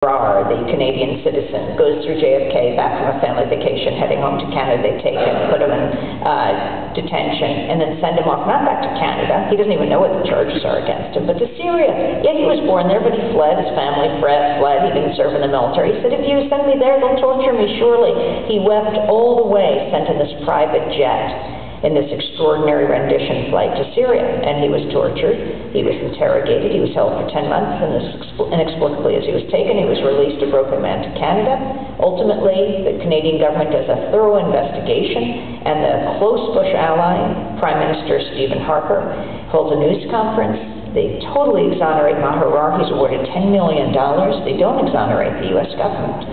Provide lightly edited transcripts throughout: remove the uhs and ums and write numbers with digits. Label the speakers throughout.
Speaker 1: the Canadian citizen, goes through JFK, back from a family vacation, heading home to Canada. They take him, put him in detention, and then send him off, not back to Canada. He doesn't even know what the charges are against him, but to Syria. Yeah, he was born there, but he fled. His family fled. He didn't serve in the military. He said, if you send me there, they'll torture me, surely. He wept all the way, sent in this private jet, in this extraordinary rendition flight to Syria, and he was tortured, he was interrogated, he was held for 10 months, and inexplicably as he was taken, he was released a broken man to Canada. Ultimately, the Canadian government does a thorough investigation, and the close Bush ally, Prime Minister Stephen Harper, holds a news conference. They totally exonerate Maher Arar. He's awarded $10 million. They don't exonerate the U.S. government.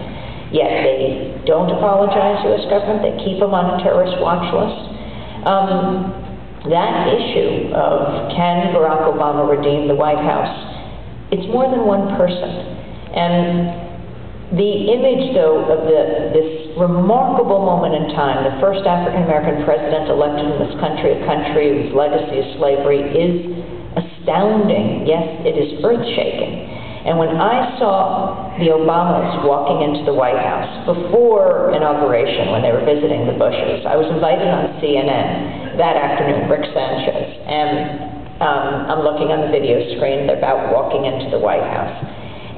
Speaker 1: Yet they don't apologize to the U.S. government. They keep him on a terrorist watch list. That issue of can Barack Obama redeem the White House, it's more than one person. And the image, though, of this remarkable moment in time, the first African-American president elected in this country, a country whose legacy is slavery, is astounding. Yes, it is earth-shaking. And when I saw the Obamas walking into the White House before inauguration, when they were visiting the Bushes, I was invited on CNN that afternoon, Rick Sanchez, and I'm looking on the video screen. They're about walking into the White House,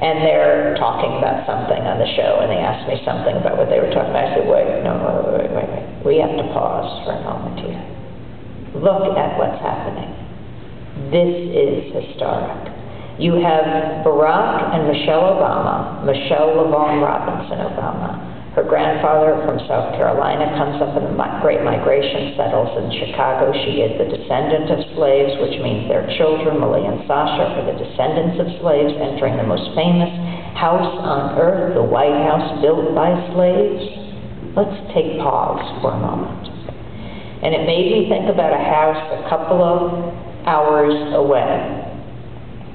Speaker 1: and they're talking about something on the show, and they asked me something about what they were talking about. I said, wait. We have to pause for a moment here. Look at what's happening. This is historic. You have Barack and Michelle Obama, Michelle LaVaughn Robinson Obama. Her grandfather from South Carolina comes up in the Great Migration, settles in Chicago. She is the descendant of slaves, which means their children, Malia and Sasha, are the descendants of slaves, entering the most famous house on earth, the White House, built by slaves. Let's take pause for a moment. And it made me think about a house a couple of hours away.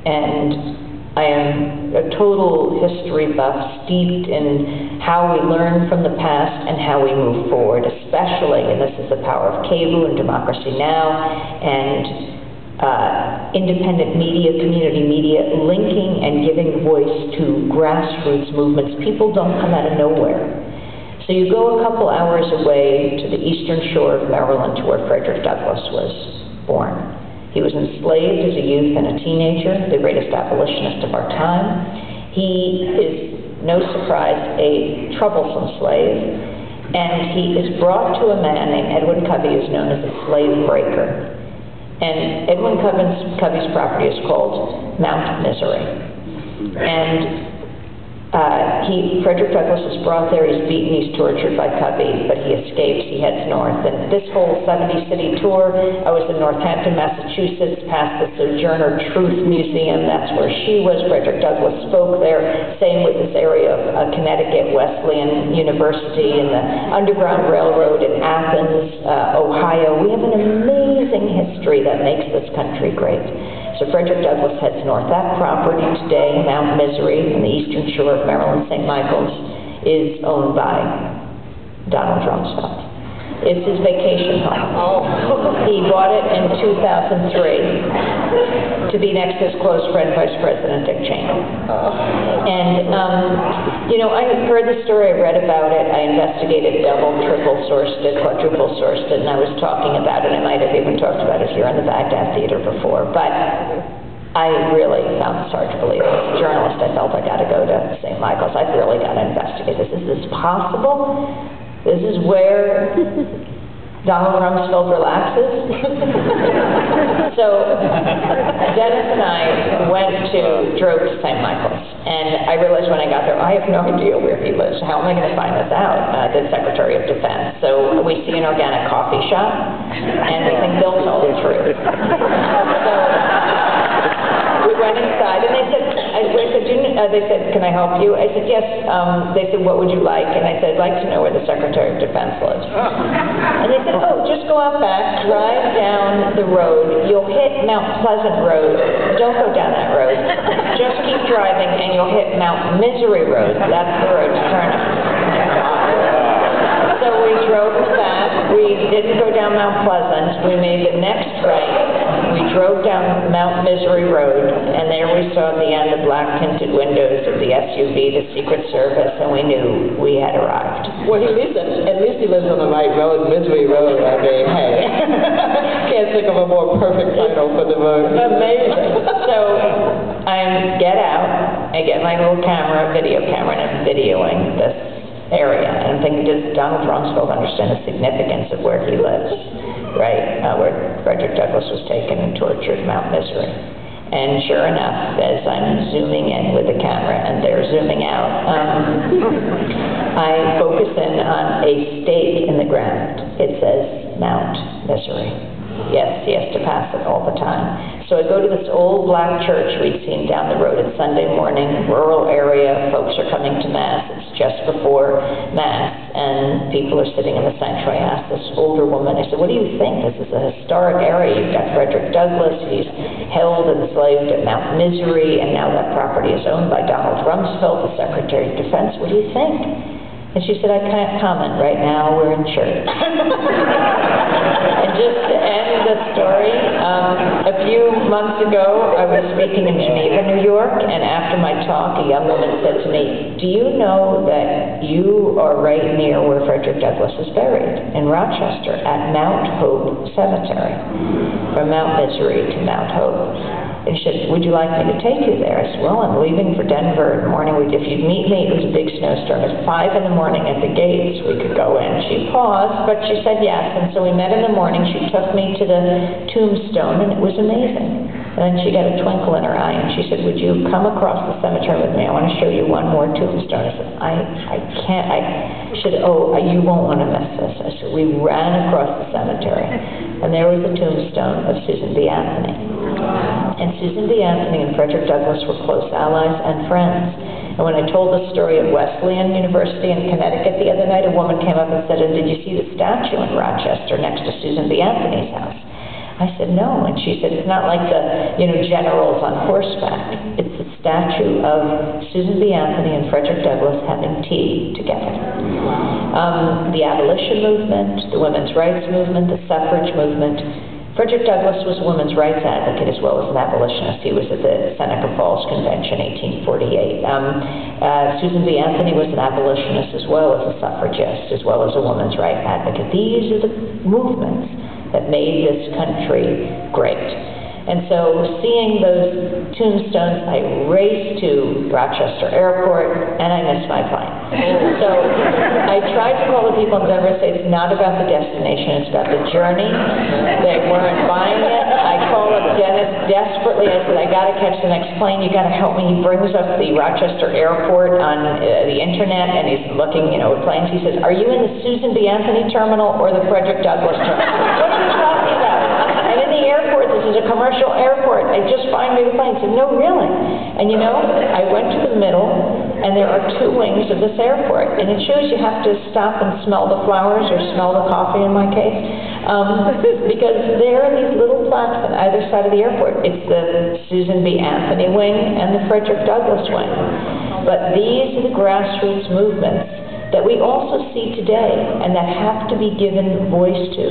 Speaker 1: And I am a total history buff, steeped in how we learn from the past and how we move forward, especially, and this is the power of KVU and Democracy Now! And independent media, community media, linking and giving voice to grassroots movements. People don't come out of nowhere. So you go a couple hours away to the eastern shore of Maryland, to where Frederick Douglass was born. He was enslaved as a youth and a teenager, the greatest abolitionist of our time. He is, no surprise, a troublesome slave, and he is brought to a man named Edwin Covey, who's known as a slave breaker. And Edwin Covey's property is called Mount Misery. And Frederick Douglass is brought there, he's beaten, he's tortured by Covey, but he escapes, he heads north. And this whole 70-city tour, I was in Northampton, Massachusetts, past the Sojourner Truth Museum, that's where she was. Frederick Douglass spoke there. Same with this area of Connecticut, Wesleyan University, and the Underground Railroad in Athens, Ohio. We have an amazing history that makes this country great. So Frederick Douglass heads north. That property today, Mount Misery, on the eastern shore of Maryland, St. Michael's, is owned by Donald Rumsfeld. It's his vacation home. He bought it in 2003 to be next to his close friend, Vice President Dick Cheney. And, you know, I heard the story, I read about it, I investigated, double, triple sourced it, quadruple sourced it, and I was talking about it. I might have even talked about it here in the Bagdad Theater before, but I really found this hard to believe. As a journalist, I felt I got to go to St. Michael's. I've really got to investigate this. Is this possible? This is where Donald Rumsfeld relaxes. So Dennis and I drove to St. Michael's, and I realized when I got there, I have no idea where he lives. How am I going to find this out? The Secretary of Defense. So we see an organic coffee shop, and we think Bill told the truth. So we went inside, and they said, they said, can I help you? I said, yes. They said, what would you like? And I said, I'd like to know where the Secretary of Defense lives. And they said, oh, just go out back, drive down the road. You'll hit Mount Pleasant Road. Don't go down that road. Just keep driving, and you'll hit Mount Misery Road. That's the road to turn on. So we drove back. We didn't go down Mount Pleasant. We made the next right. we drove down Mount Misery Road, and there we saw at the end the black-tinted windows of the SUV, the Secret Service, and we knew we had arrived.
Speaker 2: Well, at least he lives on the right road, Misery Road. I mean, hey, can't think of a more perfect title for the road.
Speaker 1: Amazing. So I get out, I get my little camera, video camera, and I'm videoing this area. And I'm thinking, does Donald Rumsfeld understand the significance of where he lives, right? Where Frederick Douglass was taken and tortured, Mount Misery. And sure enough, as I'm zooming in with the camera and they're zooming out, I focus in on a stake in the ground. It says Mount Misery. Yes, he has to pass it all the time. So I go to this old black church we'd seen down the road. It's Sunday morning, rural area, folks are coming to Mass. It's just before Mass, and people are sitting in the sanctuary. I asked this older woman, I said, what do you think? This is a historic area. You've got Frederick Douglass. He's held and enslaved at Mount Misery, and now that property is owned by Donald Rumsfeld, the Secretary of Defense. What do you think? And she said, I can't comment right now. We're in church. And just to end the story, a few months ago, I was speaking in Geneva, New York, and after my talk, a young woman said to me, do you know that you are right near where Frederick Douglass is buried, in Rochester, at Mount Hope Cemetery, from Mount Misery to Mount Hope? And she said, would you like me to take you there? I said, well, I'm leaving for Denver in the morning. If you'd meet me, it was a big snowstorm. At 5 in the morning at the gates, we could go in. She paused, but she said yes. And so we met in the morning. She took me to the tombstone, and it was amazing. And then she got a twinkle in her eye, and she said, would you come across the cemetery with me? I want to show you one more tombstone. I said, I can't. She said, oh, you won't want to miss this. I said, we ran across the cemetery, and there was the tombstone of Susan B. Anthony. And Susan B. Anthony and Frederick Douglass were close allies and friends. And when I told the story at Wesleyan University in Connecticut the other night, a woman came up and said, and did you see the statue in Rochester next to Susan B. Anthony's house? I said, no. And she said, it's not like the, generals on horseback. It's the statue of Susan B. Anthony and Frederick Douglass having tea together. The abolition movement, the women's rights movement, the suffrage movement. Frederick Douglass was a women's rights advocate as well as an abolitionist. He was at the Seneca Falls Convention, 1848. Susan B. Anthony was an abolitionist as well as a suffragist, as well as a women's rights advocate. These are the movements that made this country great. And so seeing those tombstones, I raced to Rochester Airport, and I missed my plane. So I tried to call the people in Denver and say, it's not about the destination, it's about the journey. They weren't buying it. I called up Dennis desperately. I said, I got to catch the next plane. You got to help me. He brings up the Rochester Airport on the internet, and he's looking, at planes. He says, are you in the Susan B. Anthony terminal or the Frederick Douglass terminal? What are you talking about? I'm in the airport. This is a commercial airport. Just find me the plane. He said, no, really? And I went to the middle, and there are 2 wings of this airport. And it shows you have to stop and smell the flowers or smell the coffee in my case. Because there are these little plaques on either side of the airport. It's the Susan B. Anthony wing and the Frederick Douglass wing. But these are the grassroots movements that we also see today and that have to be given voice to.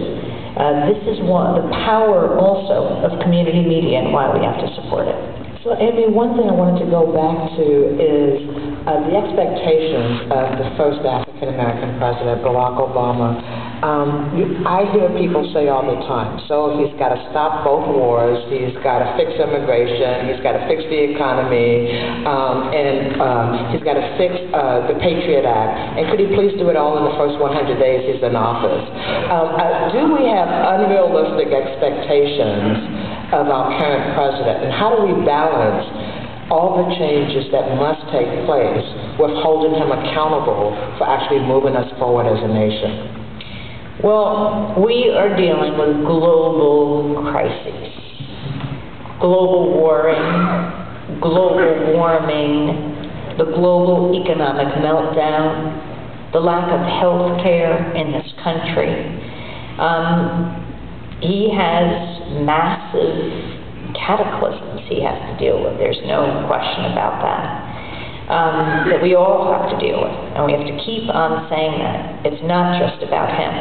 Speaker 1: This is the power also of community media and why we have to support it.
Speaker 2: So, Amy, one thing I wanted to go back to is the expectations of the first African-American president, Barack Obama. I hear people say all the time, so he's got to stop both wars, he's got to fix immigration, he's got to fix the economy, and he's got to fix the Patriot Act, and could he please do it all in the first 100 days he's in office? Do we have unrealistic expectations of our current president, and how do we balance all the changes that must take place with holding him accountable for actually moving us forward as a nation?
Speaker 1: Well, we are dealing with global crises. Global warming, the global economic meltdown, the lack of health care in this country. He has massive cataclysms he has to deal with. There's no question about that. That we all have to deal with, and we have to keep on saying that. It's not just about him.